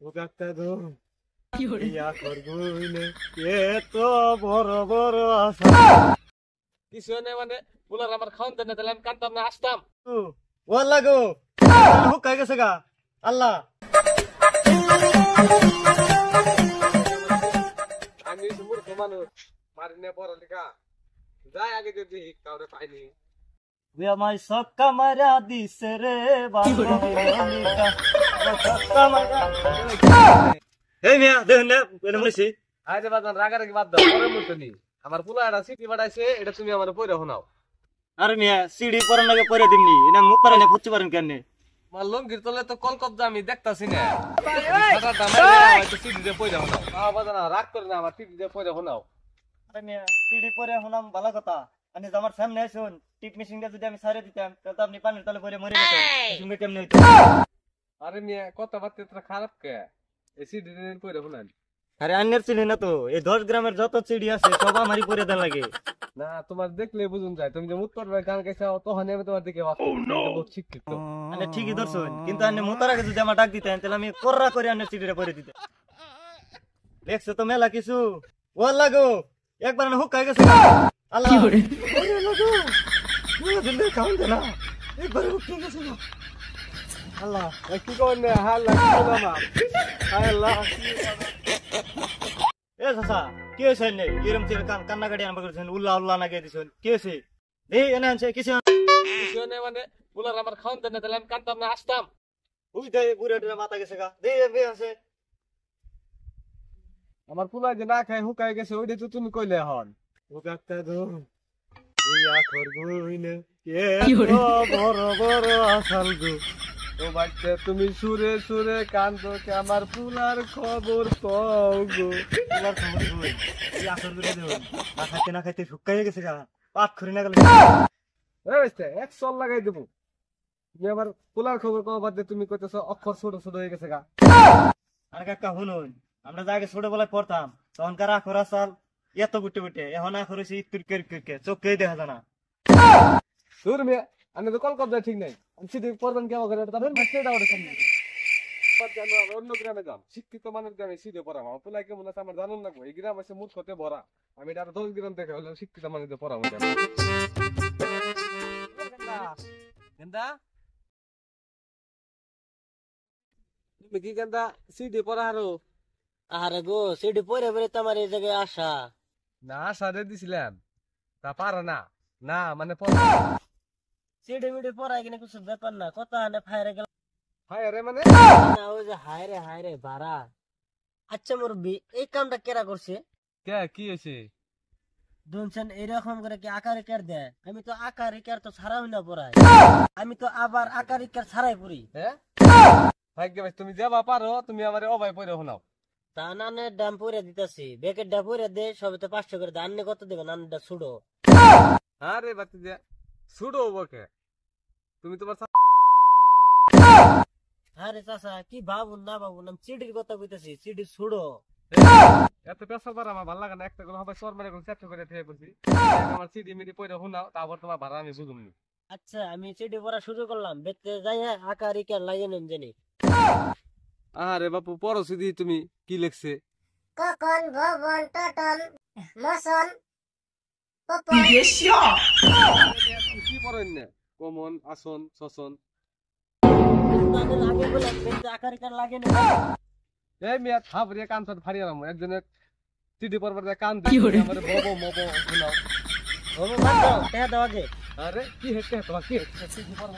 ও কাকা গো ইয়া করগুইনে এত বড় বড় আশা কিছু নেই মানে পুলার আমার খাওয়ান দেন না, তাহলে আমি কানতাম না, আসতাম। ওয়াল্লা গো হুকাই গেছে গা আল্লাহ। আমি মূর্খ মানুষ, মারি নিয়ে পড়ালেখা যাই আগে যদি কাউরে পাইনি। আমায় সক্কা মারা দিছে রে এই মিয়া দেখেন না এটা মনেছি। আরে বাজান রাগারাগি বাদ দাও, পরে মূর্খ নি। আমার পুলা একটা সিটি বাড়াইছে, এটা তুমি আমার পয়রা শোনাও। আরে মিয়া সিডি পরার লাগে পরে দিমনি এটা মুখ পারে না ফুটতে পারেন কেন? আমার লঙ্গির তলে তো কলকব্জা আমি দেখতাছি না। সিটি দিয়ে পয়রা শোনাও বাজান, রাগ করে না, আমার সিটি দিয়ে পয়রা শোনাও। আরে মিয়া সিডি পরে শোনাম ভালো কথা, আমি আমার সামনে আসুন টিপ মেশিনটা যদি আমি সারে দিতাম তাহলে আপনি পানির তলে পরে মরে যেতেন। সঙ্গে কেমনে হইতো? আরে মিয়া কথাবার্তা এত খারাপ কে? এই সিটি দিয়ে পয়রা শোনান। আরে আন্যের চিনি না তো, এই 10 গ্রামের যত চিড়ি আছে সব আমারই পরে দেন লাগে। না তোমার দেখলে বুঝুন যায়, তুমি যে মুত করবে গান গাইছাও তখন আমি তোমার দিকে বহুত শিক্ষিত। আনে ঠিকই ধরছুন, কিন্তু আন্নে মোতার আগে যদি আমার ডাক দিতেন তাহলে আমি কররা করে আন্নের চিড়িটা পরে দিতে। দেখছো তো মেলা কিছু। ওয়াল্লা গো একবার হুকাই গেছে গা আল্লাহ। ওরে লাগো মেলা দিন ধরে খাওন দেনা একবার হুকাই গেছে গা আল্লাহ। কি করেন না হাল্লা কি আল্লাহ। এ চাচা কি হয়েছে নে এরম চির কান্না কাটি আরম্ভ করেছেন, উল্লাহ উল্লাহ নাগে দিছেন, কি হয়েছে? এই এনে আনছে কিছু মানে পুলার আমার খাওয়ান দেন না, তাহলে আমি কানতাম না, আসতাম। বুঝ দে বুড়ে মাথা গেছে গা দে বে আছে। আমার পুলা যে না খাই হুকাই গেছে, ওইটা তো তুমি কইলে হন। ও কাকা গো ইয়া করগুইনে এত বড় বড় আসাল গো। ও বাচ্চা তুমি সুরে সুরে কান্দো কে, আমার পুলার খবর পাও গো। তোমার খবর কই এই আসর করে দেব না খাইতে শুকাই গেছে গা পাত খরি না গেল। এই বাচ্চা এক সল লাগাই দেব, তুমি আমার পুলার খবর কও বাদ দে, তুমি কইতেছো অক্ষর ছোট ছোট হয়ে গেছে গা। আর কাকা শুনুন, আমরা যা আগে ছোটবেলায় পড়তাম তখনকার আখর আসাল এত গুটে গুটে, এখন আখর হয়েছে ইতুর কে চোখেই দেখা যায় না। সুর মিয়া আমি তো কল কবজা ঠিক নাই, আমি সিটি পড়বেন কেমন করে? তবে সেটা ওটা সামনে অন্য গ্রামে যাম, শিক্ষিত মানুষ গ্রামে সিটে পড়াম। আমার পোলাই কেমন আছে আমার জানুন না, এই গ্রাম আছে মূর্খতে ভরা। আমি এটা আরো 10 গ্রাম দেখে হলে শিক্ষিত মানুষদের পড়াবো। গেন্দা তুমি কি গেন্দা সিটে পড়া হারো? আরে গো সিডি পরে পরে তোমার এই জায়গায় আসা না সারে দিছিলাম তা পারো না, না মানে সিডি মিডি পড়াই কিনা কিছু ব্যাপার না, কথা না ফায়ারে গেল হায় রে মানে না ওই যে হায় রে বাড়া। আচ্ছা মুরব্বি এই কামটা কেরা করছে? কে কি হয়েছে? দুনছেন এরকম করে কি আকার ইকার দেয়? আমি তো আকার ইকার তো ছাড়াই না পড়াই, আমি তো আবার আকার ইকার ছাড়াই পড়ি। হ্যাঁ ভাগ্য ভাই, তুমি যাবা পারো, তুমি আমার অবাই পড়ে শোনাও। তা নানে ডাম পরে দিতেছি, বেকের ডা পরে দে সবে তো 500 করে দান কত দেবে নানটা ছুড়ো। আরে বাতি দিয়া ছুড়ো বকে, তুমি তোমার আরে চাচা কি ভাবুন না ভাবুন, আমি চিডির কথা কইতেছি, চিডি ছুড়ো। এত পেশা পার আমার ভালো লাগে না, একটা করে হবে সর মারে করে চেষ্টা করে থেকে বলছি আমার সিডি মিডি পড়ে শোনাও, তারপর তোমার ভাড়া আমি বুঝুমনি। আচ্ছা আমি চিডি পড়া শুরু করলাম, বেতে যাই হ্যাঁ আকার ইকার লাগিয়ে নেন জানি। আরে বাপু পড়ো সিডি তুমি কি লিখছে? কখন ভবন টটন মসন কি পড়েন না? কমন আসন শোষণ আগে বলে বেতে আকার ইকার লাগিয়ে নেন। এই মিয়া থাপড়িয়ে কান সাথে ফাড়িয়ে রাখবো, একজনের সিডি পড়বার কান দিয়ে আমার ববো মবো শোনাও। ও মাত্র টাকা দাও আগে। আরে কি হেঁটে তোমার কি সিডি পড়বা